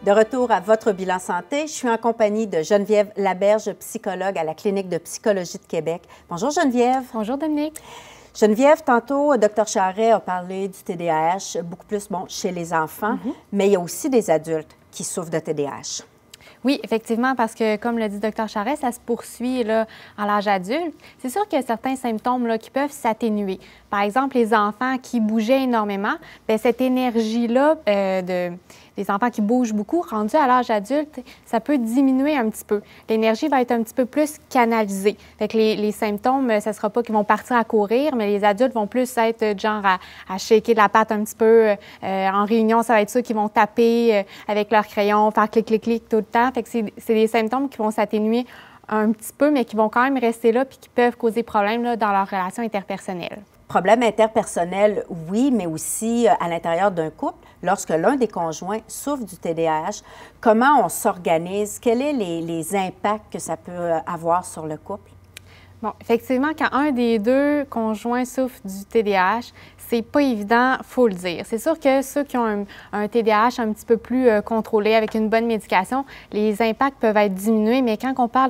De retour à votre bilan santé, je suis en compagnie de Geneviève Laberge, psychologue à la Clinique de psychologie de Québec. Bonjour Geneviève. Bonjour Dominique. Geneviève, tantôt, Dr Charret a parlé du TDAH, beaucoup plus chez les enfants, mais il y a aussi des adultes qui souffrent de TDAH. Oui, effectivement, parce que, comme le dit Dr Charret, ça se poursuit là, à l'âge adulte. C'est sûr qu'il y a certains symptômes là, qui peuvent s'atténuer. Par exemple, les enfants qui bougeaient énormément, bien, cette énergie-là des enfants qui bougent beaucoup, rendus à l'âge adulte, ça peut diminuer un petit peu. L'énergie va être un petit peu plus canalisée. Fait que les symptômes, ça ne sera pas qu'ils vont partir à courir, mais les adultes vont plus être genre à shaker la patte un petit peu. En réunion, ça va être ceux qui vont taper avec leur crayon, faire clic, clic, clic tout le temps. Fait que c'est des symptômes qui vont s'atténuer un petit peu, mais qui vont quand même rester là puis qui peuvent causer problème là, dans leurs relations interpersonnelles. Problème interpersonnel, oui, mais aussi à l'intérieur d'un couple. Lorsque l'un des conjoints souffre du TDAH, comment on s'organise? Quels sont les impacts que ça peut avoir sur le couple? Bon, effectivement, quand un des deux conjoints souffre du TDAH, c'est pas évident, il faut le dire. C'est sûr que ceux qui ont un TDAH un petit peu plus contrôlé avec une bonne médication, les impacts peuvent être diminués, mais quand on parle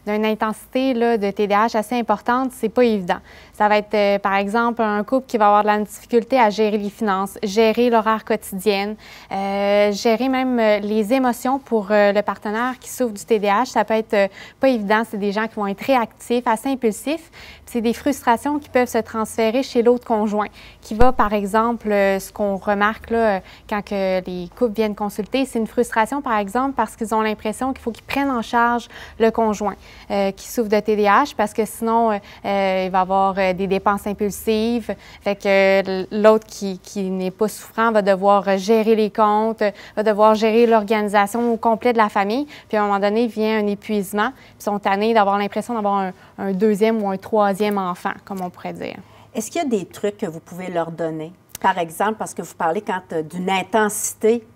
d'une intensité là, de TDAH assez importante, c'est pas évident. Ça va être, par exemple, un couple qui va avoir de la difficulté à gérer les finances, gérer l'horaire quotidien, gérer même les émotions pour le partenaire qui souffre du TDAH. Ça peut être pas évident. C'est des gens qui vont être réactifs, assez impulsifs. C'est des frustrations qui peuvent se transférer chez l'autre conjoint, qui va, par exemple, ce qu'on remarque là, quand que les couples viennent consulter, c'est une frustration, par exemple, parce qu'ils ont l'impression qu'il faut qu'ils prennent en charge le conjoint qui souffre de TDAH, parce que sinon, il va avoir des dépenses impulsives. Fait que l'autre qui n'est pas souffrant va devoir gérer les comptes, va devoir gérer l'organisation au complet de la famille. Puis à un moment donné, vient un épuisement. Puis ils sont tannés d'avoir l'impression d'avoir un deuxième ou un troisième enfant, comme on pourrait dire. Est-ce qu'il y a des trucs que vous pouvez leur donner? Par exemple, parce que vous parlez d'une intensité,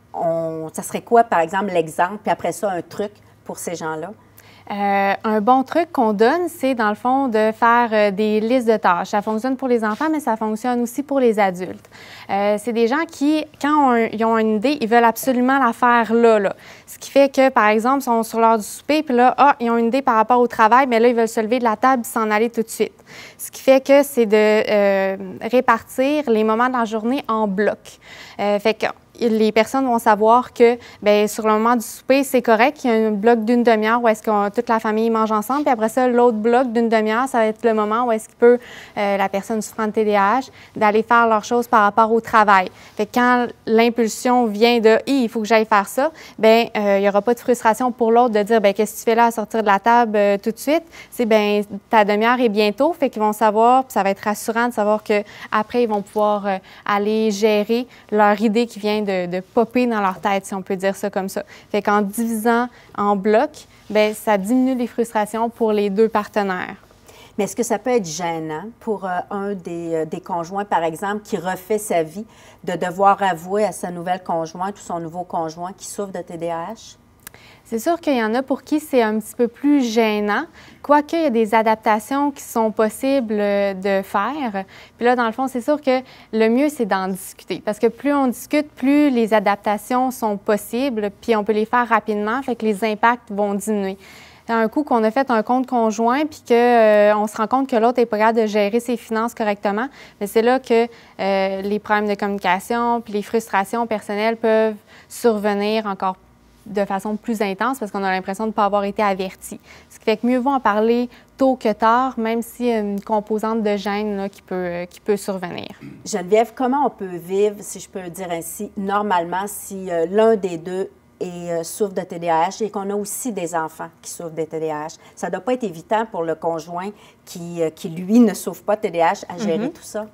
ça serait quoi, par exemple, l'exemple, puis après ça, un truc pour ces gens-là? Un bon truc qu'on donne, c'est dans le fond de faire des listes de tâches. Ça fonctionne pour les enfants, mais ça fonctionne aussi pour les adultes. C'est des gens qui, quand ils ont une idée, ils veulent absolument la faire là. Ce qui fait que, par exemple, ils sont sur l'heure du souper, puis là, ils ont une idée par rapport au travail, mais là, ils veulent se lever de la table et s'en aller tout de suite. Ce qui fait que c'est de répartir les moments de la journée en blocs. Fait que les personnes vont savoir que bien, sur le moment du souper, c'est correct. Il y a un bloc d'une demi-heure où est-ce que toute la famille mange ensemble. Puis après ça, l'autre bloc d'une demi-heure, ça va être le moment où est-ce qu'il peut, la personne souffrant de TDAH, d'aller faire leurs choses par rapport au travail. Fait que quand l'impulsion vient de « il faut que j'aille faire ça », bien, il n'y aura pas de frustration pour l'autre de dire « qu'est-ce que tu fais là à sortir de la table tout de suite? » C'est « bien, ta demi-heure est bientôt ». Fait qu'ils vont savoir, puis ça va être rassurant de savoir qu'après, ils vont pouvoir aller gérer leur idée qui vient de popper dans leur tête, si on peut dire ça comme ça. Fait qu'en divisant en blocs, bien, ça diminue les frustrations pour les deux partenaires. Mais est-ce que ça peut être gênant pour un des conjoints, par exemple, qui refait sa vie, de devoir avouer à sa nouvelle conjointe ou son nouveau conjoint qui souffre de TDAH? C'est sûr qu'il y en a pour qui c'est un petit peu plus gênant, quoique il y a des adaptations qui sont possibles de faire. Puis là, dans le fond, c'est sûr que le mieux, c'est d'en discuter. Parce que plus on discute, plus les adaptations sont possibles, puis on peut les faire rapidement, fait que les impacts vont diminuer. Un coup qu'on a fait un compte conjoint puis qu'on se rend compte que l'autre n'est pas capable de gérer ses finances correctement, mais c'est là que les problèmes de communication puis les frustrations personnelles peuvent survenir encore de façon plus intense parce qu'on a l'impression de ne pas avoir été averti. Ce qui fait que mieux vaut en parler tôt que tard, même s'il y a une composante de gêne là, qui peut survenir. Geneviève, comment on peut vivre, si je peux le dire ainsi, normalement si l'un des deux souffre de TDAH et qu'on a aussi des enfants qui souffrent de TDAH? Ça ne doit pas être évident pour le conjoint qui lui, ne souffre pas de TDAH à gérer tout ça.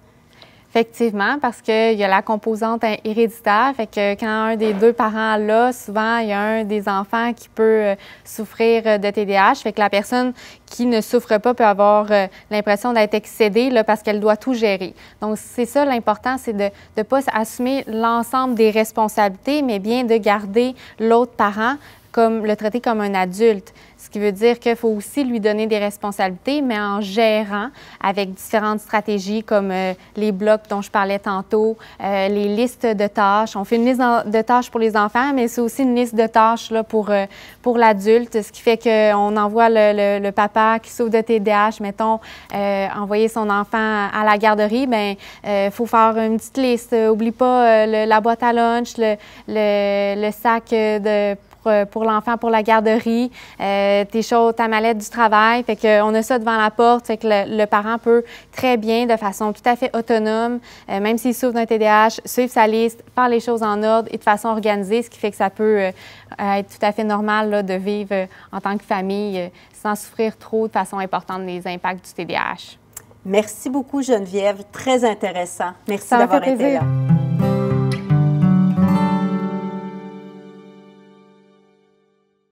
Effectivement, parce qu'il y a la composante héréditaire, fait que quand un des deux parents l'a, souvent, il y a un des enfants qui peut souffrir de TDAH, fait que la personne qui ne souffre pas peut avoir l'impression d'être excédée là, parce qu'elle doit tout gérer. Donc, c'est ça l'important, c'est de ne pas assumer l'ensemble des responsabilités, mais bien de garder l'autre parent comme le traiter comme un adulte, ce qui veut dire qu'il faut aussi lui donner des responsabilités, mais en gérant avec différentes stratégies comme les blocs dont je parlais tantôt, les listes de tâches. On fait une liste de tâches pour les enfants, mais c'est aussi une liste de tâches là, pour l'adulte, ce qui fait qu'on envoie le papa qui souffre de TDAH, mettons, envoyer son enfant à la garderie, bien, faut faire une petite liste. Oublie pas la boîte à lunch, le sac pour l'enfant, pour la garderie, tes choses, ta mallette du travail. Fait qu'on a ça devant la porte. Fait que le parent peut très bien, de façon tout à fait autonome, même s'il souffre d'un TDAH, suivre sa liste, faire les choses en ordre et de façon organisée, ce qui fait que ça peut être tout à fait normal là, de vivre en tant que famille sans souffrir trop de façon importante des impacts du TDAH. Merci beaucoup, Geneviève. Très intéressant. Merci d'avoir été là.